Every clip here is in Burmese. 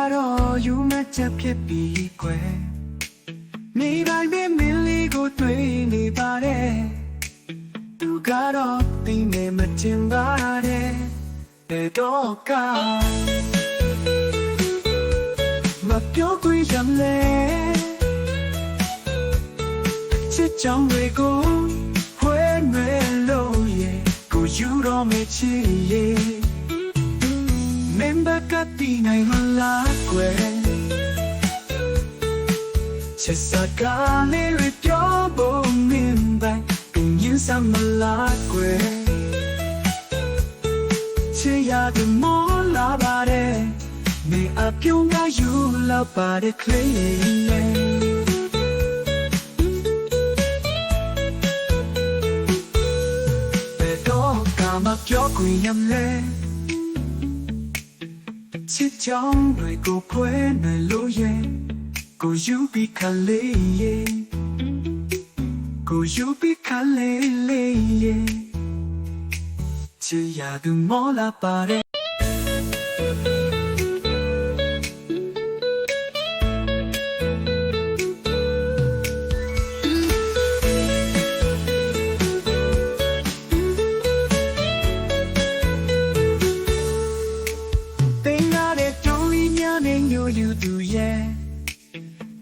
ကတော့ယူမချက်ဖြစ်ပြီးကွယ်နေတိုင်းပဲမင်းလေးကိုတွေ့နေပါတယ်သူကတော့သိနေမချင်ပါတယ်တဲ့တော့ကမပြောခွင့်ရလဲချစ်ကြောင်တွေကိုဖွင့်ရွယ်လို့ရဲ့ကိုယူတော့မချစ်ရဲ့မင်းဘက်ကတည်နိုင်မလားကွယ်ချစ်စကားလေးတွေပြောဖို့မင်းပိုင်ပြင်ရင်စမလားကွယ်ချစ်ရတယ်မောလာပါတယ်မင်းအပြုံးကယူလာပါတယ်ကလေးဘယ်တော့ကမှပြောခွင့်ရမလဲချစ်ကြောင်တွေကိုဖွင့်နေလို့ရဲ့ကိုယူပြီးခလေးရဲ့ကိုယူပြီးခလေးလေးရဲ့ချစ်ရသူမောလာပါတယ်ယူသူရဲ့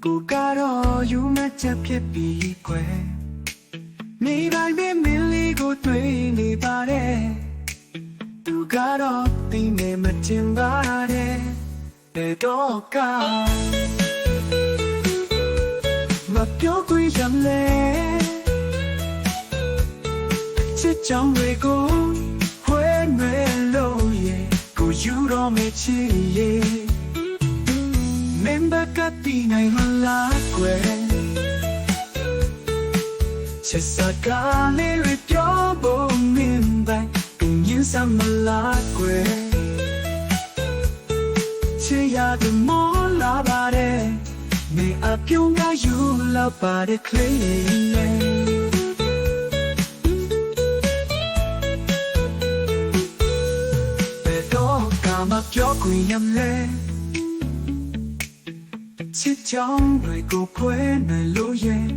ကိုကတော့ယူမချက်ဖြစ်ပြီးကွယ်နေတိုင်းပဲမင်းလေးကိုတွေ့နေပါတယ်သူကတော့သိနေမချင်ပါတယ်တဲ့တော့ကမပြောခွင့်ရလဲချစ်ကြောင်တွေကိုဖွင့်ရွယ်လို့ရဲ့ကိုယူတော့မချစ်ရဲ့မင်းဘက်ကတည်နိုင်မလားကွယ်ချစ်စကားလေးတွေပြောဖို့မင်းပိုင်ပြင်ရင်စမလားကွယ်ချစ်ရတယ်မောလာပါတယ်မင်းအပြုံးကယူလာပါတယ်ကလေးဘယ်တော့ကမှပြောခွင့်ရမလဲချစ်ကြောင်တွေကိုဖွင့်နေလို့ရဲ့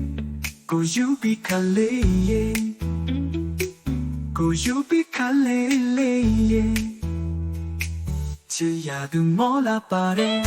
ကိုယူပြီးခလေးရဲ့ကိုယူပြီးခလေးလေးရဲ့ချစ်ရသူမောလာပါတယ်